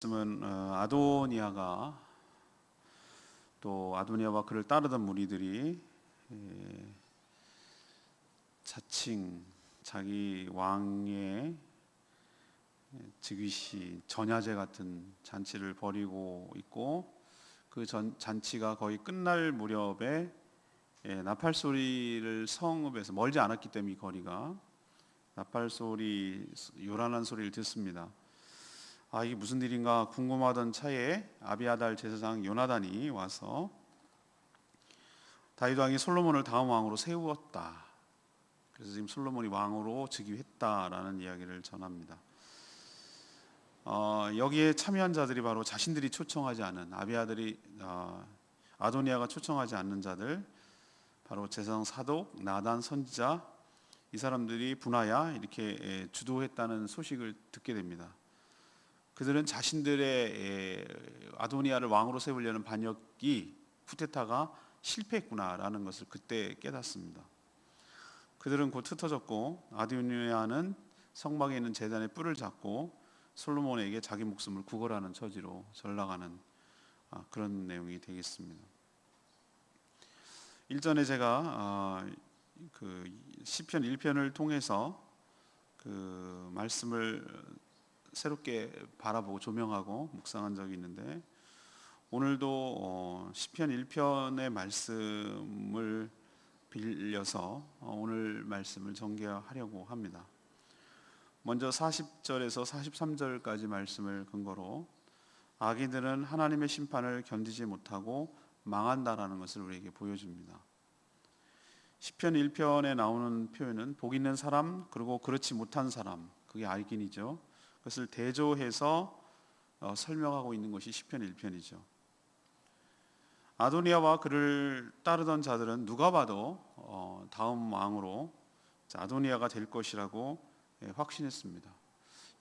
말씀은 아도니아가 또 아도니아와 그를 따르던 무리들이 자칭 자기 왕의 즉위시 전야제 같은 잔치를 벌이고 있고, 그 잔치가 거의 끝날 무렵에 나팔 소리를 성읍에서 멀지 않았기 때문에 이 거리가 나팔 소리, 요란한 소리를 듣습니다. 이게 무슨 일인가 궁금하던 차에 아비아달 제사장 요나단이 와서 다윗 왕이 솔로몬을 다음 왕으로 세우었다. 그래서 지금 솔로몬이 왕으로 즉위했다라는 이야기를 전합니다. 여기에 참여한 자들이 바로 자신들이 초청하지 않은 아도니아가 초청하지 않는 자들, 바로 제사장 사독, 나단 선지자, 이 사람들이 분하야 이렇게 주도했다는 소식을 듣게 됩니다. 그들은 자신들의 아도니아를 왕으로 세우려는 반역이, 쿠데타가 실패했구나라는 것을 그때 깨닫습니다. 그들은 곧 흩어졌고 아도니아는 성막에 있는 제단의 뿔을 잡고 솔로몬에게 자기 목숨을 구걸하는 처지로 전락하는 그런 내용이 되겠습니다. 일전에 제가 그 시편 1편을 통해서 그 말씀을 새롭게 바라보고 조명하고 묵상한 적이 있는데, 오늘도 시편 1편의 말씀을 빌려서 오늘 말씀을 전개하려고 합니다. 먼저 40절에서 43절까지 말씀을 근거로 악인들은 하나님의 심판을 견디지 못하고 망한다라는 것을 우리에게 보여줍니다. 시편 1편에 나오는 표현은 복 있는 사람, 그리고 그렇지 못한 사람, 그게 악인이죠. 그것을 대조해서 설명하고 있는 것이 시편 1편이죠. 아도니아와 그를 따르던 자들은 누가 봐도 다음 왕으로 아도니아가 될 것이라고 확신했습니다.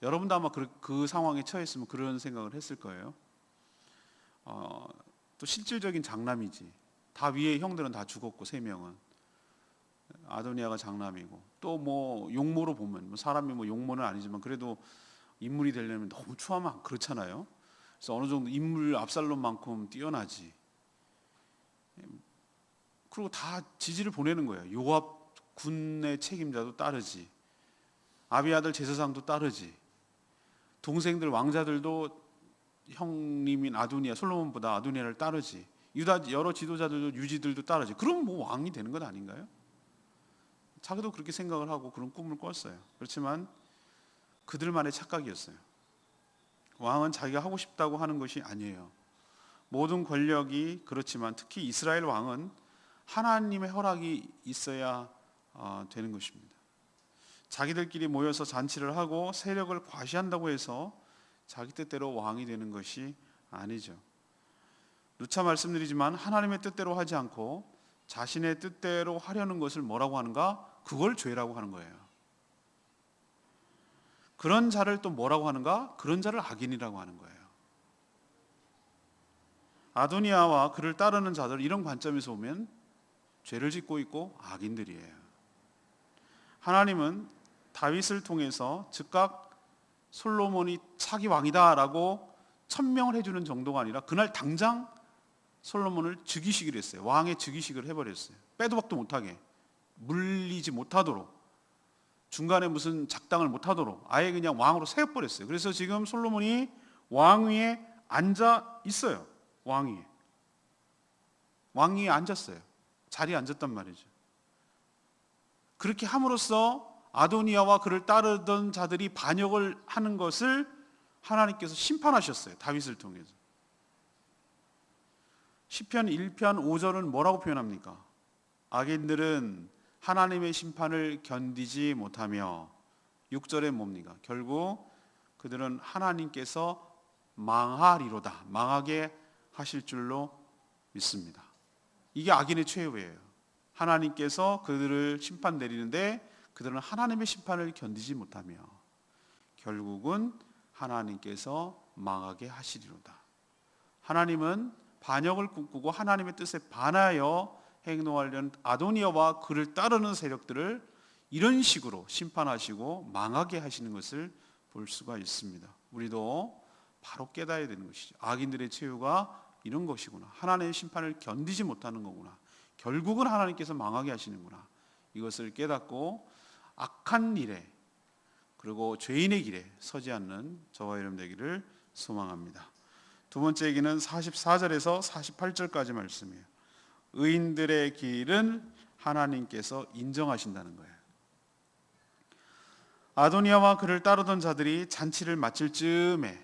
여러분도 아마 그 상황에 처했으면 그런 생각을 했을 거예요. 또 실질적인 장남이지. 다 위에 형들은 다 죽었고 3명은 아도니아가 장남이고, 또 뭐 용모로 보면 사람이 뭐 용모는 아니지만 그래도 인물이 되려면 너무 추하면 그렇잖아요. 그래서 어느 정도 인물 압살롬만큼 뛰어나지. 그리고 다 지지를 보내는 거예요. 요압 군의 책임자도 따르지, 아비아들 제사장도 따르지, 동생들 왕자들도 형님인 아도니아, 솔로몬보다 아도니아를 따르지, 유다 여러 지도자들도 유지들도 따르지. 그럼 뭐 왕이 되는 것 아닌가요? 자기도 그렇게 생각을 하고 그런 꿈을 꿨어요. 그렇지만 그들만의 착각이었어요. 왕은 자기가 하고 싶다고 하는 것이 아니에요. 모든 권력이 그렇지만 특히 이스라엘 왕은 하나님의 허락이 있어야 되는 것입니다. 자기들끼리 모여서 잔치를 하고 세력을 과시한다고 해서 자기 뜻대로 왕이 되는 것이 아니죠. 누차 말씀드리지만 하나님의 뜻대로 하지 않고 자신의 뜻대로 하려는 것을 뭐라고 하는가? 그걸 죄라고 하는 거예요. 그런 자를 또 뭐라고 하는가? 그런 자를 악인이라고 하는 거예요. 아도니아와 그를 따르는 자들, 이런 관점에서 보면 죄를 짓고 있고 악인들이에요. 하나님은 다윗을 통해서 즉각 솔로몬이 차기 왕이다라고 천명을 해주는 정도가 아니라 그날 당장 솔로몬을 즉위식을 했어요. 왕의 즉위식을 해버렸어요. 빼도 박도 못하게, 물리지 못하도록, 중간에 무슨 작당을 못하도록 아예 그냥 왕으로 세워버렸어요. 그래서 지금 솔로몬이 왕 위에 앉아 있어요. 왕 위에 앉았어요. 자리에 앉았단 말이죠. 그렇게 함으로써 아도니아와 그를 따르던 자들이 반역을 하는 것을 하나님께서 심판하셨어요. 다윗을 통해서. 시편 1편 5절은 뭐라고 표현합니까? 악인들은 하나님의 심판을 견디지 못하며, 6절에 뭡니까? 결국 그들은 하나님께서 망하리로다, 망하게 하실 줄로 믿습니다. 이게 악인의 최후예요. 하나님께서 그들을 심판 내리는데 그들은 하나님의 심판을 견디지 못하며 결국은 하나님께서 망하게 하시리로다. 하나님은 반역을 꿈꾸고 하나님의 뜻에 반하여 행동하려는 아도니아와 그를 따르는 세력들을 이런 식으로 심판하시고 망하게 하시는 것을 볼 수가 있습니다. 우리도 바로 깨달아야 되는 것이죠. 악인들의 최후가 이런 것이구나. 하나님의 심판을 견디지 못하는 거구나. 결국은 하나님께서 망하게 하시는구나. 이것을 깨닫고 악한 일에 그리고 죄인의 길에 서지 않는 저와 여러분 되기를 소망합니다. 두 번째 얘기는 44절에서 48절까지 말씀이에요. 의인들의 길은 하나님께서 인정하신다는 거예요. 아도니아와 그를 따르던 자들이 잔치를 마칠 즈음에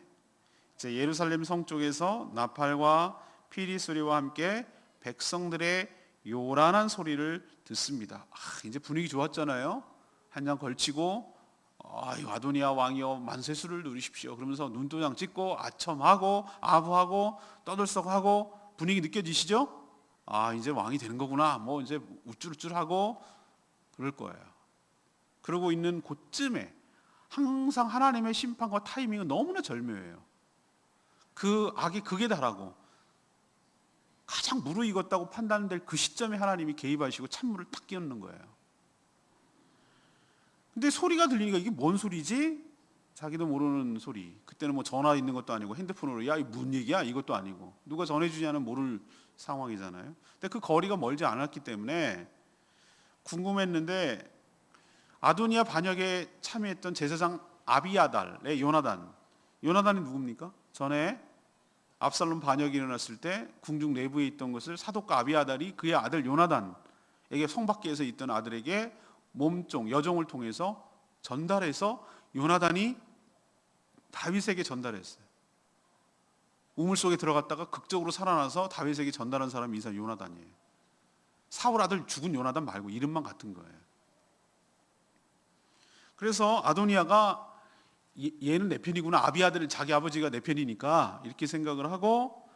이제 예루살렘 성 쪽에서 나팔과 피리 소리와 함께 백성들의 요란한 소리를 듣습니다. 이제 분위기 좋았잖아요. 한 장 걸치고 아도니아 왕이여 만세수를 누리십시오. 그러면서 눈도장 찍고 아첨하고 아부하고 떠들썩하고 분위기 느껴지시죠? 이제 왕이 되는 거구나. 뭐 이제 우쭐우쭐하고 그럴 거예요. 그러고 있는 그쯤에 항상 하나님의 심판과 타이밍은 너무나 절묘해요. 그 악이 극에 달하고 가장 무르익었다고 판단될 그 시점에 하나님이 개입하시고 찬물을 탁 끼얹는 거예요. 근데 소리가 들리니까 이게 뭔 소리지? 자기도 모르는 소리. 그때는 뭐 전화 있는 것도 아니고 핸드폰으로 야, 이게 무슨 얘기야? 이것도 아니고 누가 전해주냐는 모를 상황이잖아요. 근데 그 거리가 멀지 않았기 때문에 궁금했는데 아도니아 반역에 참여했던 제사장 아비아달의 요나단이 누굽니까? 전에 압살롬 반역이 일어났을 때 궁중 내부에 있던 것을 사독과 아비아달이 그의 아들 요나단에게 성 밖에서 있던 아들에게 몸종, 여종을 통해서 전달해서 요나단이 다윗에게 전달했어요. 우물 속에 들어갔다가 극적으로 살아나서 다윗에게 전달한 사람이 이 사람 요나단이에요. 사울 아들 죽은 요나단 말고 이름만 같은 거예요. 그래서 아도니아가 얘는 내 편이구나. 아비아들은 자기 아버지가 내 편이니까 이렇게 생각을 하고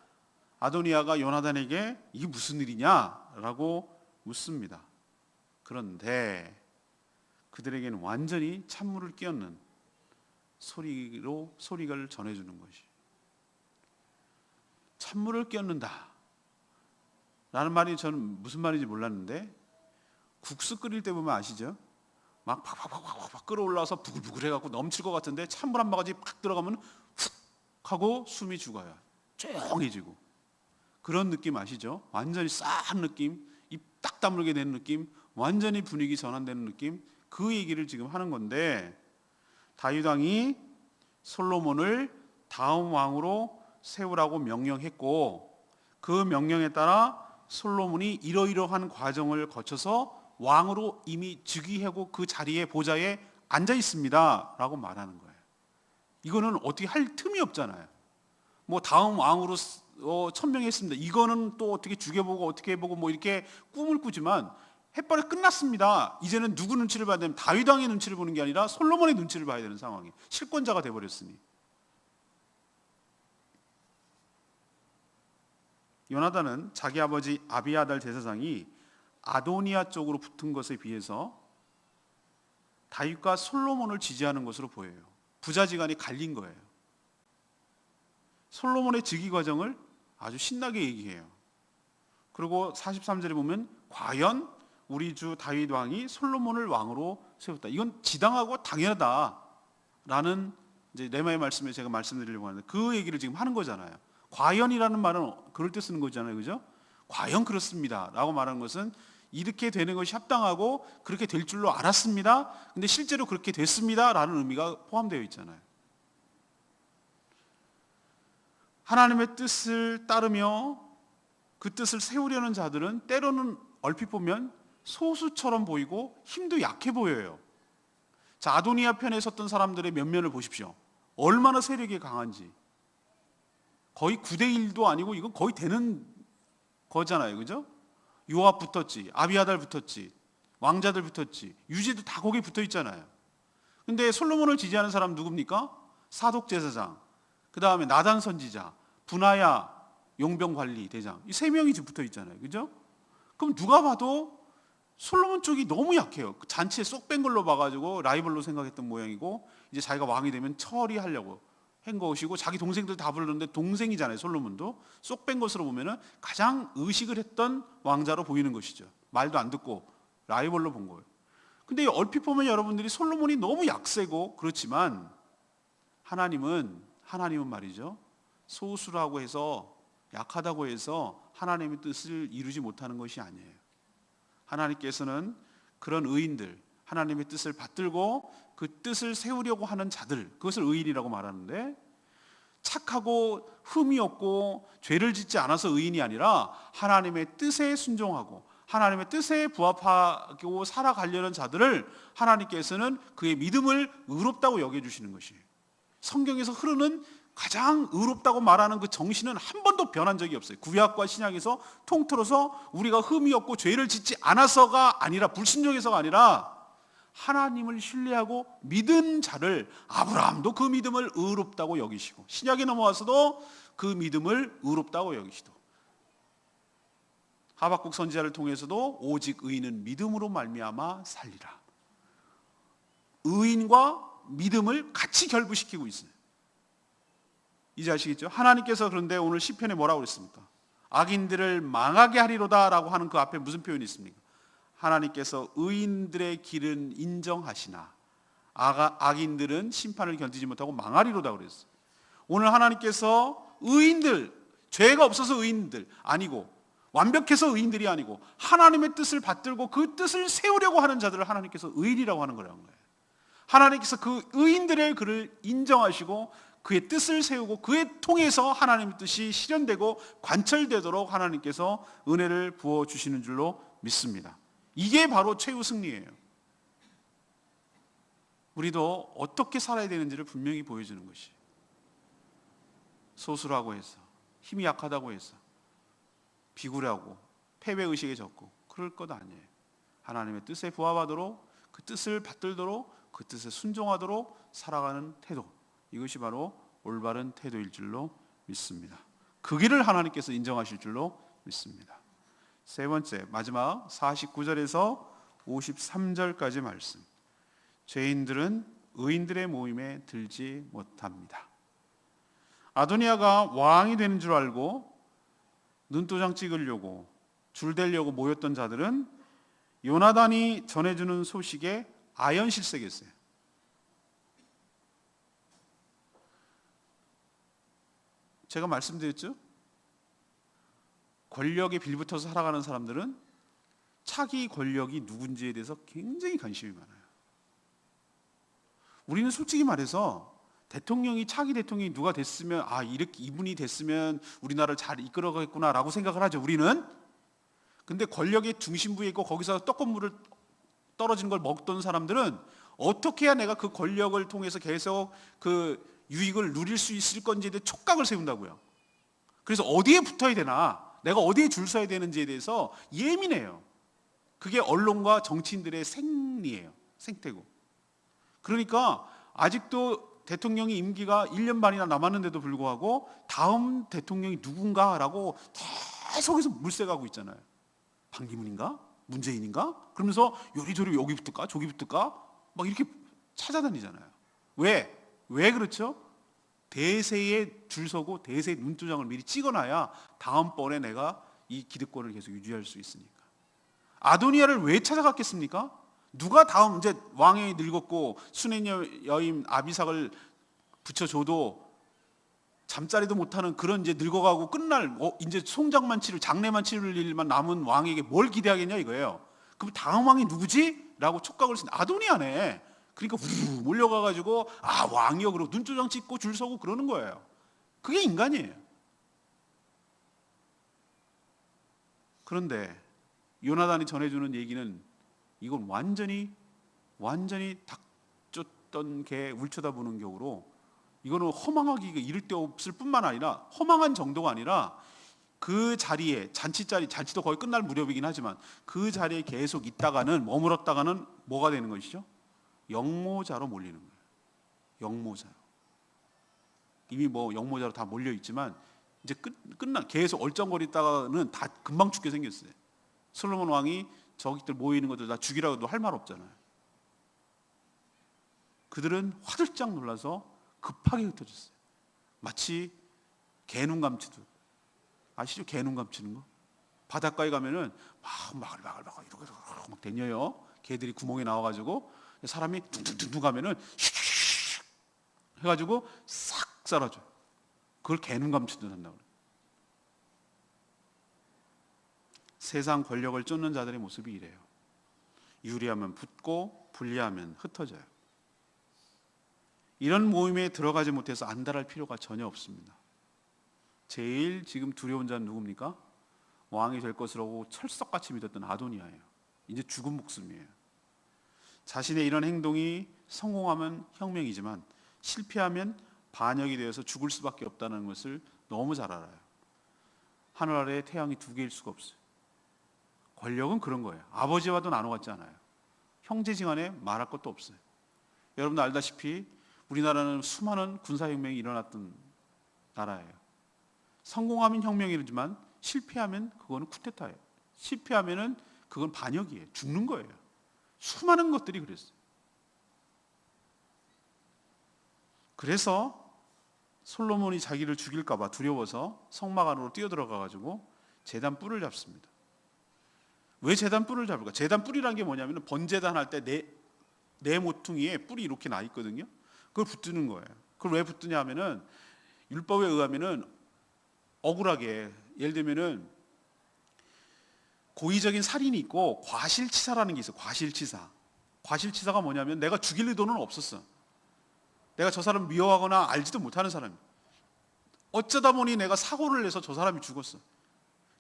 아도니아가 요나단에게 이게 무슨 일이냐라고 묻습니다. 그런데 그들에게는 완전히 찬물을 끼얹는 소리를 전해주는 것이 찬물을 끼얹는다 라는 말이 저는 무슨 말인지 몰랐는데 국수 끓일 때 보면 아시죠? 막 팍팍팍팍 끓어올라서 부글부글 해갖고 넘칠 것 같은데 찬물 한 바가지 팍 들어가면 훅 하고 숨이 죽어요. 조용해지고 그런 느낌 아시죠? 완전히 싹 느낌, 입 딱 다물게 되는 느낌, 완전히 분위기 전환되는 느낌. 그 얘기를 지금 하는 건데 다윗 왕이 솔로몬을 다음 왕으로 세우라고 명령했고 그 명령에 따라 솔로몬이 이러이러한 과정을 거쳐서 왕으로 이미 즉위하고 그 자리에 보좌에 앉아 있습니다 라고 말하는 거예요. 이거는 어떻게 할 틈이 없잖아요. 뭐 다음 왕으로 천명했습니다. 이거는 또 어떻게 죽여보고 어떻게 해보고 뭐 이렇게 꿈을 꾸지만 햇발에 끝났습니다. 이제는 누구 눈치를 봐야 되면 다윗 왕의 눈치를 보는 게 아니라 솔로몬의 눈치를 봐야 되는 상황이 실권자가 돼버렸으니. 요나단은 자기 아버지 아비아달 제사장이 아도니아 쪽으로 붙은 것에 비해서 다윗과 솔로몬을 지지하는 것으로 보여요. 부자지간이 갈린 거예요. 솔로몬의 즉위 과정을 아주 신나게 얘기해요. 그리고 43절에 보면 과연 우리 주 다윗 왕이 솔로몬을 왕으로 세웠다. 이건 지당하고 당연하다라는 이제 레마의 말씀에 제가 말씀드리려고 하는데 그 얘기를 지금 하는 거잖아요. 과연이라는 말은 그럴 때 쓰는 거잖아요. 그죠? 과연 그렇습니다 라고 말하는 것은 이렇게 되는 것이 합당하고 그렇게 될 줄로 알았습니다. 근데 실제로 그렇게 됐습니다 라는 의미가 포함되어 있잖아요. 하나님의 뜻을 따르며 그 뜻을 세우려는 자들은 때로는 얼핏 보면 소수처럼 보이고 힘도 약해 보여요. 자, 아도니아 편에 섰던 사람들의 면면을 보십시오. 얼마나 세력이 강한지. 거의 9대1도 아니고 이건 거의 되는 거잖아요. 그죠? 요압 붙었지, 아비아달 붙었지, 왕자들 붙었지, 유지도 다 거기에 붙어 있잖아요. 근데 솔로몬을 지지하는 사람 누굽니까? 사독 제사장, 그 다음에 나단 선지자, 분하야 용병관리 대장, 이 세 명이 지금 붙어 있잖아요. 그죠? 그럼 누가 봐도 솔로몬 쪽이 너무 약해요. 잔치에 쏙 뺀 걸로 봐가지고 라이벌로 생각했던 모양이고 이제 자기가 왕이 되면 처리하려고 한 것이고 자기 동생들 다 불렀는데 동생이잖아요. 솔로몬도 쏙 뺀 것으로 보면은 가장 의식을 했던 왕자로 보이는 것이죠. 말도 안 듣고 라이벌로 본 거예요. 근데 얼핏 보면 여러분들이 솔로몬이 너무 약세고 그렇지만 하나님은 하나님은 말이죠, 소수라고 해서, 약하다고 해서 하나님의 뜻을 이루지 못하는 것이 아니에요. 하나님께서는 그런 의인들, 하나님의 뜻을 받들고 그 뜻을 세우려고 하는 자들, 그것을 의인이라고 말하는데, 착하고 흠이 없고 죄를 짓지 않아서 의인이 아니라 하나님의 뜻에 순종하고 하나님의 뜻에 부합하고 살아가려는 자들을 하나님께서는 그의 믿음을 의롭다고 여겨주시는 것이에요. 성경에서 흐르는 가장 의롭다고 말하는 그 정신은 한 번도 변한 적이 없어요. 구약과 신약에서 통틀어서 우리가 흠이 없고 죄를 짓지 않아서가 아니라, 불순종해서가 아니라 하나님을 신뢰하고 믿은 자를, 아브라함도 그 믿음을 의롭다고 여기시고, 신약에 넘어와서도 그 믿음을 의롭다고 여기시고, 하박국 선지자를 통해서도 오직 의인은 믿음으로 말미암아 살리라. 의인과 믿음을 같이 결부시키고 있어요. 이제 아시겠죠? 하나님께서 그런데 오늘 시편에 뭐라고 그랬습니까? 악인들을 망하게 하리로다 라고 하는 그 앞에 무슨 표현이 있습니까? 하나님께서 의인들의 길은 인정하시나 악인들은 심판을 견디지 못하고 망하리로다 그랬어요. 오늘 하나님께서 의인들, 죄가 없어서 의인들 아니고, 완벽해서 의인들이 아니고 하나님의 뜻을 받들고 그 뜻을 세우려고 하는 자들을 하나님께서 의인이라고 하는 거라는 거예요. 하나님께서 그 의인들의 글을 인정하시고 그의 뜻을 세우고 그의 통해서 하나님의 뜻이 실현되고 관철되도록 하나님께서 은혜를 부어주시는 줄로 믿습니다. 이게 바로 최후 승리예요. 우리도 어떻게 살아야 되는지를 분명히 보여주는 것이, 소수라고 해서, 힘이 약하다고 해서 비굴하고 패배의식에 젖고 그럴 것 아니에요. 하나님의 뜻에 부합하도록, 그 뜻을 받들도록, 그 뜻에 순종하도록 살아가는 태도, 이것이 바로 올바른 태도일 줄로 믿습니다. 그 길을 하나님께서 인정하실 줄로 믿습니다. 세 번째, 마지막 49절에서 53절까지 말씀. 죄인들은 의인들의 모임에 들지 못합니다. 아도니아가 왕이 되는 줄 알고 눈도장 찍으려고 줄 대려고 모였던 자들은 요나단이 전해주는 소식에 아연실색했어요. 제가 말씀드렸죠? 권력에 빌붙어서 살아가는 사람들은 차기 권력이 누군지에 대해서 굉장히 관심이 많아요. 우리는 솔직히 말해서 대통령이, 차기 대통령이 누가 됐으면, 이렇게 이분이 됐으면 우리나라를 잘 이끌어가겠구나라고 생각을 하죠, 우리는. 근데 권력의 중심부에 있고 거기서 떡고물을 떨어지는 걸 먹던 사람들은 어떻게 해야 내가 그 권력을 통해서 계속 그 유익을 누릴 수 있을 건지에 대해 촉각을 세운다고요. 그래서 어디에 붙어야 되나, 내가 어디에 줄 서야 되는지에 대해서 예민해요. 그게 언론과 정치인들의 생리예요, 생태고. 그러니까 아직도 대통령이 임기가 1년 반이나 남았는데도 불구하고 다음 대통령이 누군가라고 계속해서 물색하고 있잖아요. 반기문인가? 문재인인가? 그러면서 요리조리 여기 붙을까? 저기 붙을까? 막 이렇게 찾아다니잖아요. 왜 그렇죠? 대세에 줄 서고 대세의 눈도장을 미리 찍어놔야 다음번에 내가 이 기득권을 계속 유지할 수 있으니까. 아도니아를 왜 찾아갔겠습니까? 누가 다음, 이제 왕이 늙었고 수내녀 여임 아비삭을 붙여줘도 잠자리도 못하는 그런 이제 늙어가고 끝날, 이제 송장만 치를, 장례만 치를 일만 남은 왕에게 뭘 기대하겠냐 이거예요. 그럼 다음 왕이 누구지? 라고 촉각을 쓴 아도니아네. 그러니까 우르르 몰려가가지고 왕이요, 그러고 눈도장 찍고 줄 서고 그러는 거예요. 그게 인간이에요. 그런데 요나단이 전해주는 얘기는, 이건 완전히 닭쫓던 개 울쳐다보는 격으로, 이거는 허망하기가 이를 데 없을 뿐만 아니라, 허망한 정도가 아니라 그 자리에, 잔치도 거의 끝날 무렵이긴 하지만 그 자리에 계속 있다가는, 머물렀다가는 뭐가 되는 것이죠? 영모자로 몰리는 거예요. 영모자로. 이미 뭐 영모자로 다 몰려 있지만 이제 계속 얼쩡거리다가는 다 금방 죽게 생겼어요. 솔로몬 왕이 저기들 모여 있는 것들 다 죽이라고도 할 말 없잖아요. 그들은 화들짝 놀라서 급하게 흩어졌어요. 마치 개눈 감치듯. 아시죠? 개눈 감치는 거. 바닷가에 가면은 막 이러고 막 다녀요. 개들이 구멍에 나와가지고 사람이 둥둥둥 가면은 슉 해가지고 싹 싹 사라져요. 그걸 개눈 감추듯 한다고 그래요. 세상 권력을 쫓는 자들의 모습이 이래요. 유리하면 붙고 불리하면 흩어져요. 이런 모임에 들어가지 못해서 안달할 필요가 전혀 없습니다. 제일 지금 두려운 자는 누굽니까? 왕이 될 것이라고 철석같이 믿었던 아도니아예요. 이제 죽은 목숨이에요. 자신의 이런 행동이 성공하면 혁명이지만 실패하면 반역이 되어서 죽을 수밖에 없다는 것을 너무 잘 알아요. 하늘 아래에 태양이 두 개일 수가 없어요. 권력은 그런 거예요. 아버지와도 나눠 갖지 않아요. 형제지간에 말할 것도 없어요. 여러분도 알다시피 우리나라는 수많은 군사혁명이 일어났던 나라예요. 성공하면 혁명이지만 실패하면 그거는 쿠데타예요. 실패하면 그건 반역이에요. 죽는 거예요. 수많은 것들이 그랬어요. 그래서 솔로몬이 자기를 죽일까 봐 두려워서 성막 안으로 뛰어들어가 가지고 제단 뿔을 잡습니다. 왜 제단 뿔을 잡을까? 제단 뿔이라는 게 뭐냐면 번제단 할 때 네 모퉁이에 뿔이 이렇게 나 있거든요. 그걸 붙드는 거예요. 그걸 왜 붙드냐 하면은 율법에 의하면은 억울하게, 예를 들면은 고의적인 살인이 있고 과실치사라는 게 있어요. 과실치사가 뭐냐면 내가 죽일 의도는 없었어. 내가 저 사람을 미워하거나 알지도 못하는 사람이야. 어쩌다 보니 내가 사고를 내서 저 사람이 죽었어.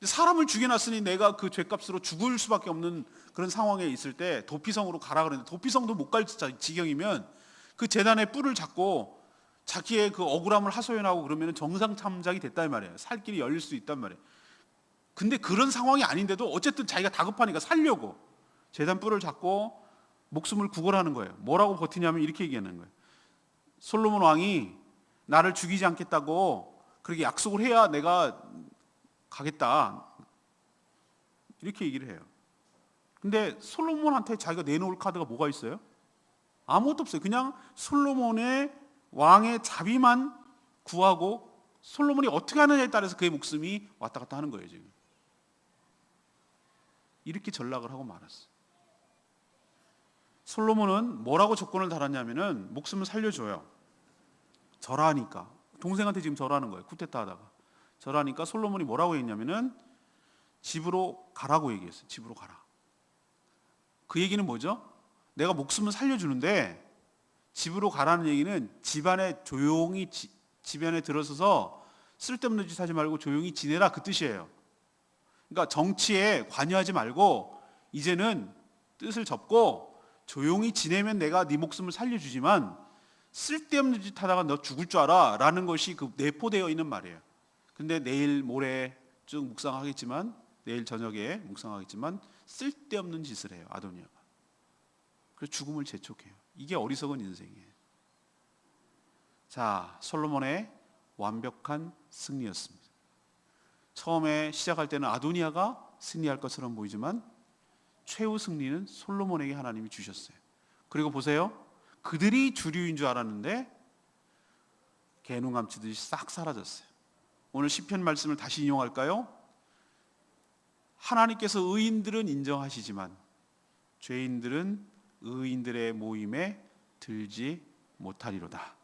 사람을 죽여놨으니 내가 그 죄값으로 죽을 수밖에 없는 그런 상황에 있을 때 도피성으로 가라 그랬는데 도피성도 못 갈 지경이면 그 제단의 뿔을 잡고 자기의 그 억울함을 하소연하고 그러면 정상 참작이 됐단 말이에요. 살 길이 열릴 수 있단 말이에요. 근데 그런 상황이 아닌데도 어쨌든 자기가 다급하니까 살려고 제단 뿔을 잡고 목숨을 구걸하는 거예요. 뭐라고 버티냐면 이렇게 얘기하는 거예요. 솔로몬 왕이 나를 죽이지 않겠다고 그렇게 약속을 해야 내가 가겠다 이렇게 얘기를 해요. 근데 솔로몬한테 자기가 내놓을 카드가 뭐가 있어요? 아무것도 없어요. 그냥 솔로몬의 왕의 자비만 구하고 솔로몬이 어떻게 하느냐에 따라서 그의 목숨이 왔다 갔다 하는 거예요. 지금 이렇게 전락을 하고 말았어요. 솔로몬은 뭐라고 조건을 달았냐면은 목숨을 살려줘요. 절하니까 동생한테 지금 절하는 거예요. 쿠데타 하다가 절하니까 솔로몬이 뭐라고 했냐면은 집으로 가라고 얘기했어요. 집으로 가라. 그 얘기는 뭐죠? 내가 목숨을 살려주는데 집으로 가라는 얘기는 집안에 조용히 집안에 들어서서 쓸데없는 짓 하지 말고 조용히 지내라 그 뜻이에요. 그러니까 정치에 관여하지 말고 이제는 뜻을 접고 조용히 지내면 내가 네 목숨을 살려주지만 쓸데없는 짓 하다가 너 죽을 줄 알아 라는 것이 그 내포되어 있는 말이에요. 근데 내일 모레 쭉 묵상하겠지만 내일 저녁에 묵상하겠지만 쓸데없는 짓을 해요. 아도니아가. 그래서 죽음을 재촉해요. 이게 어리석은 인생이에요. 자, 솔로몬의 완벽한 승리였습니다. 처음에 시작할 때는 아도니아가 승리할 것처럼 보이지만 최후 승리는 솔로몬에게 하나님이 주셨어요. 그리고 보세요. 그들이 주류인 줄 알았는데 개눈 감치듯이 싹 사라졌어요. 오늘 시편 말씀을 다시 인용할까요? 하나님께서 의인들은 인정하시지만 죄인들은 의인들의 모임에 들지 못하리로다.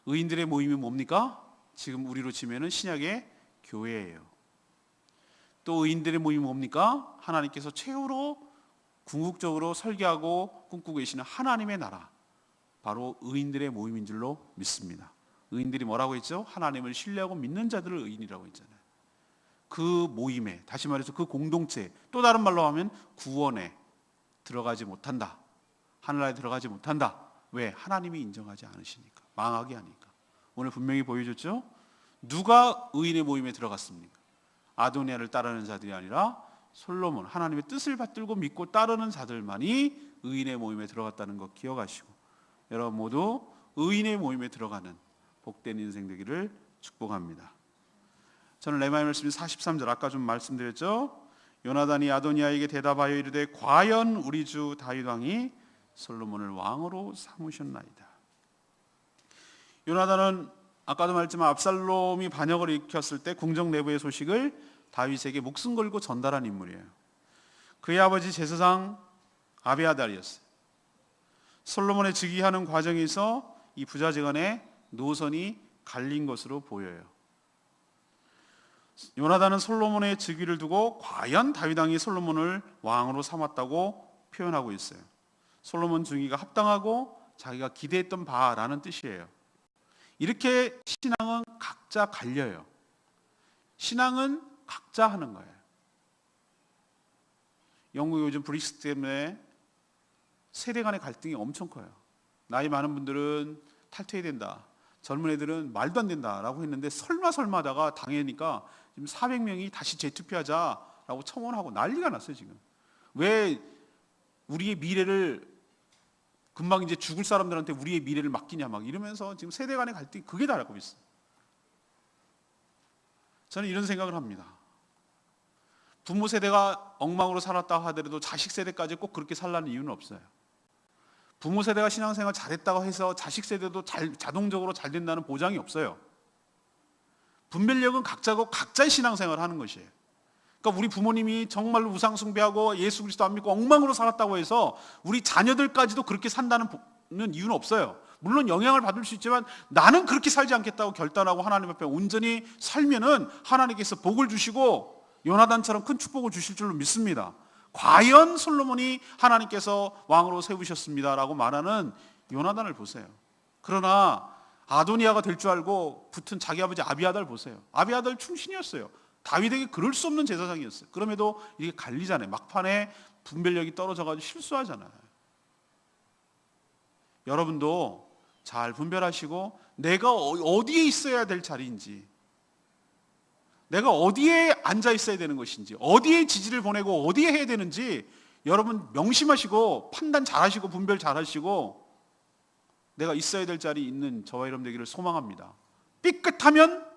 의인들의 모임이 뭡니까? 지금 우리로 치면은 신약의 교회예요. 또 의인들의 모임이 뭡니까? 하나님께서 최후로 궁극적으로 설계하고 꿈꾸고 계시는 하나님의 나라, 바로 의인들의 모임인 줄로 믿습니다. 의인들이 뭐라고 했죠? 하나님을 신뢰하고 믿는 자들을 의인이라고 했잖아요. 그 모임에, 다시 말해서 그 공동체, 또 다른 말로 하면 구원에 들어가지 못한다. 하늘나라에 들어가지 못한다. 왜? 하나님이 인정하지 않으시니까. 망하게 하니까. 오늘 분명히 보여줬죠? 누가 의인의 모임에 들어갔습니까? 아도니아를 따르는 자들이 아니라 솔로몬, 하나님의 뜻을 받들고 믿고 따르는 자들만이 의인의 모임에 들어갔다는 것 기억하시고 여러분 모두 의인의 모임에 들어가는 복된 인생 되기를 축복합니다. 저는 레마의 말씀이 43절 아까 좀 말씀드렸죠. 요나단이 아도니아에게 대답하여 이르되 과연 우리 주 다윗 왕이 솔로몬을 왕으로 삼으셨나이다. 요나단은 아까도 말했지만 압살롬이 반역을 일으켰을 때 궁정 내부의 소식을 다윗에게 목숨 걸고 전달한 인물이에요. 그의 아버지 제사장 아비아달이었어요. 솔로몬의 즉위하는 과정에서 이 부자지간의 노선이 갈린 것으로 보여요. 요나단은 솔로몬의 즉위를 두고 과연 다윗 왕이 솔로몬을 왕으로 삼았다고 표현하고 있어요. 솔로몬 즉위가 합당하고 자기가 기대했던 바라는 뜻이에요. 이렇게 신앙은 각자 갈려요. 신앙은 각자 하는 거예요. 영국이 요즘 브렉시트 때문에 세대 간의 갈등이 엄청 커요. 나이 많은 분들은 탈퇴해야 된다, 젊은 애들은 말도 안 된다라고 했는데 설마 하다가 당해니까 지금 400명이 다시 재투표하자라고 청원하고 난리가 났어요. 지금 왜 우리의 미래를 금방 이제 죽을 사람들한테 우리의 미래를 맡기냐 막 이러면서 지금 세대 간의 갈등이 그게 달하고 있어요. 저는 이런 생각을 합니다. 부모 세대가 엉망으로 살았다 하더라도 자식 세대까지 꼭 그렇게 살라는 이유는 없어요. 부모 세대가 신앙생활 잘했다고 해서 자식 세대도 자동적으로 잘 된다는 보장이 없어요. 분별력은 각자고 각자의 신앙생활을 하는 것이에요. 그러니까 우리 부모님이 정말로 우상 숭배하고 예수 그리스도 안 믿고 엉망으로 살았다고 해서 우리 자녀들까지도 그렇게 산다는 이유는 없어요. 물론 영향을 받을 수 있지만 나는 그렇게 살지 않겠다고 결단하고 하나님 앞에 온전히 살면은 하나님께서 복을 주시고 요나단처럼 큰 축복을 주실 줄로 믿습니다. 과연 솔로몬이 하나님께서 왕으로 세우셨습니다라고 말하는 요나단을 보세요. 그러나 아도니아가 될 줄 알고 붙은 자기 아버지 아비아달 보세요. 아비아달 충신이었어요. 다윗에게 그럴 수 없는 제사장이었어요. 그럼에도 이게 갈리잖아요. 막판에 분별력이 떨어져가지고 실수하잖아요. 여러분도 잘 분별하시고 내가 어디에 있어야 될 자리인지, 내가 어디에 앉아 있어야 되는 것인지, 어디에 지지를 보내고 어디에 해야 되는지 여러분 명심하시고 판단 잘하시고 분별 잘하시고 내가 있어야 될 자리에 있는 저와 여러분 되기를 소망합니다. 삐끗하면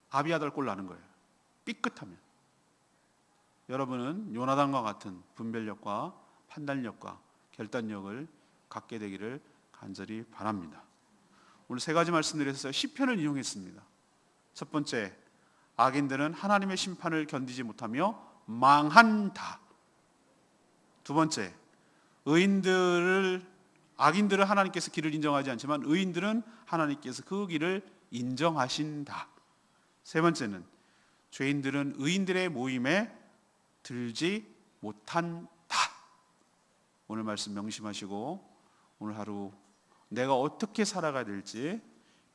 아비아달 꼴 나는 거예요. 삐끗하면. 여러분은 요나단과 같은 분별력과 판단력과 결단력을 갖게 되기를 간절히 바랍니다. 오늘 세 가지 말씀드렸어요. 시편을 이용했습니다. 첫 번째, 악인들은 하나님의 심판을 견디지 못하며 망한다. 두 번째, 악인들은 하나님께서 길을 인정하지 않지만 의인들은 하나님께서 그 길을 인정하신다. 세 번째는 죄인들은 의인들의 모임에 들지 못한다. 오늘 말씀 명심하시고 오늘 하루 내가 어떻게 살아가야 될지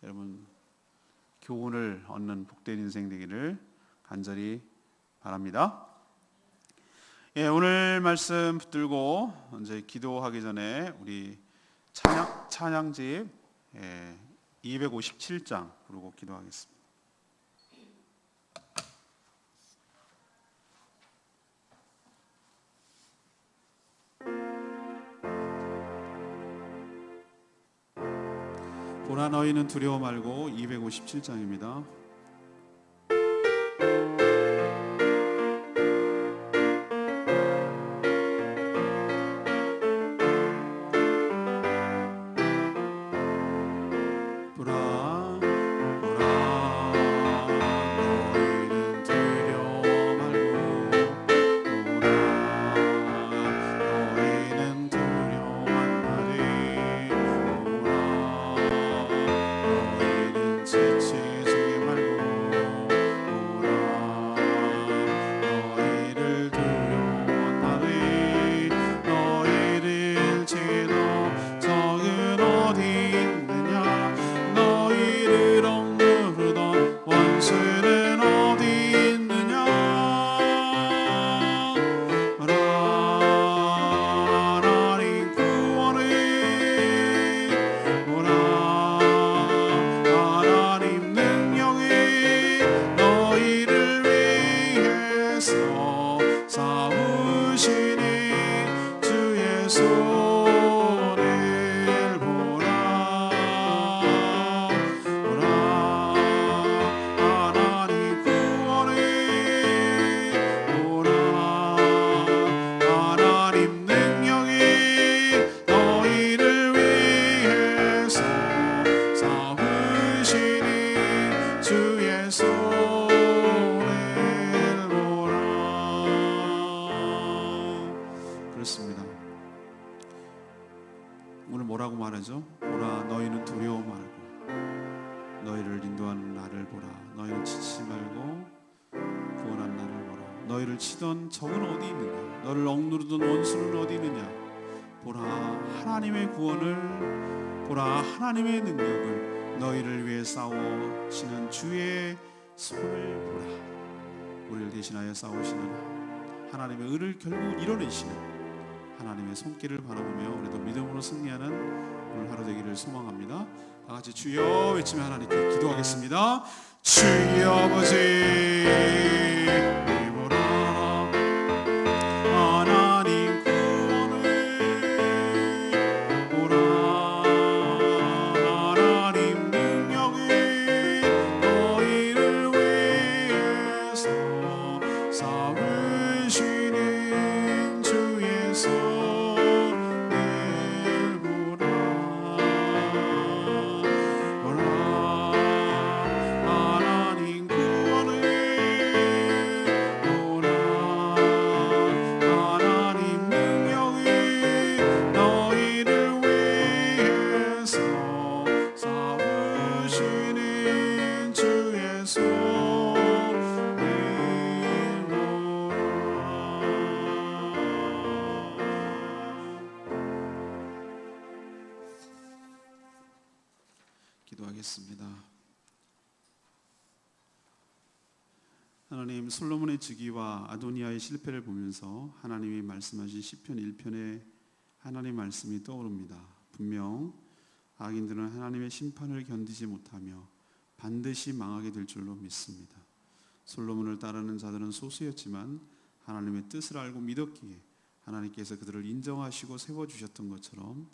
여러분 교훈을 얻는 복된 인생 되기를 간절히 바랍니다. 오늘 말씀 붙들고 이제 기도하기 전에 우리 찬양집 257장 부르고 기도하겠습니다. 보라 너희는 두려워 말고 257장입니다. 그렇습니다. 오늘 뭐라고 말하죠? 보라 너희는 두려워 말고 너희를 인도하는 나를 보라. 너희는 지치지 말고 구원한 나를 보라. 너희를 치던 적은 어디 있느냐? 너를 억누르던 원수는 어디 있느냐? 보라, 하나님의 구원을 보라, 하나님의 능력을 너희를 위해 싸우시는 주의 손을 보라. 우리를 대신하여 싸우시는 하나님의 의를 결국 이뤄내시는 하나님의 손길을 바라보며 우리도 믿음으로 승리하는 오늘 하루 되기를 소망합니다. 다 같이 주여 외치며 하나님께 기도하겠습니다. 주여 아버지 보라, 하나님 구원을 보라, 하나님 능력이 너희를 위해서 싸우시는 주의 손을 보라. 하나님 구원을 보라, 하나님 능력이 너희를 위해서 싸우시는 주의 손을 기도하겠습니다. 하나님, 솔로몬의 즉위와 아도니아의 실패를 보면서 하나님이 말씀하신 시편 1편에 하나님 말씀이 떠오릅니다. 분명 악인들은 하나님의 심판을 견디지 못하며 반드시 망하게 될 줄로 믿습니다. 솔로몬을 따르는 자들은 소수였지만 하나님의 뜻을 알고 믿었기에 하나님께서 그들을 인정하시고 세워주셨던 것처럼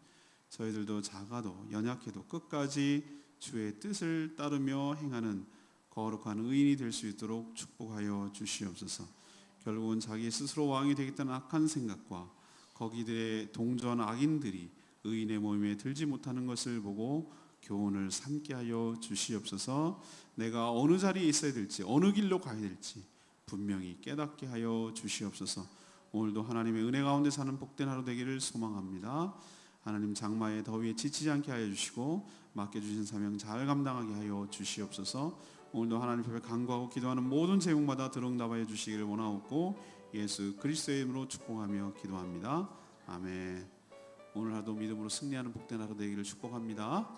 저희들도 작아도 연약해도 끝까지 주의 뜻을 따르며 행하는 거룩한 의인이 될 수 있도록 축복하여 주시옵소서. 결국은 자기 스스로 왕이 되겠다는 악한 생각과 거기에 동조한 악인들이 의인의 모임에 들지 못하는 것을 보고 교훈을 삼게 하여 주시옵소서. 내가 어느 자리에 있어야 될지 어느 길로 가야 될지 분명히 깨닫게 하여 주시옵소서. 오늘도 하나님의 은혜 가운데 사는 복된 하루 되기를 소망합니다. 하나님, 장마의 더위에 지치지 않게 하여 주시고 맡겨주신 사명 잘 감당하게 하여 주시옵소서. 오늘도 하나님 앞에 간구하고 기도하는 모든 제목마다 들응답하여 주시기를 원하옵고 예수 그리스도의 이름으로 축복하며 기도합니다. 아멘. 오늘 하루도 믿음으로 승리하는 복된 하루 되기를 축복합니다.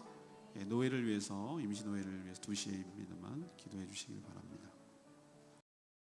노예를 위해서, 임시 노예를 위해서 2시에 입니다만 기도해 주시길 바랍니다.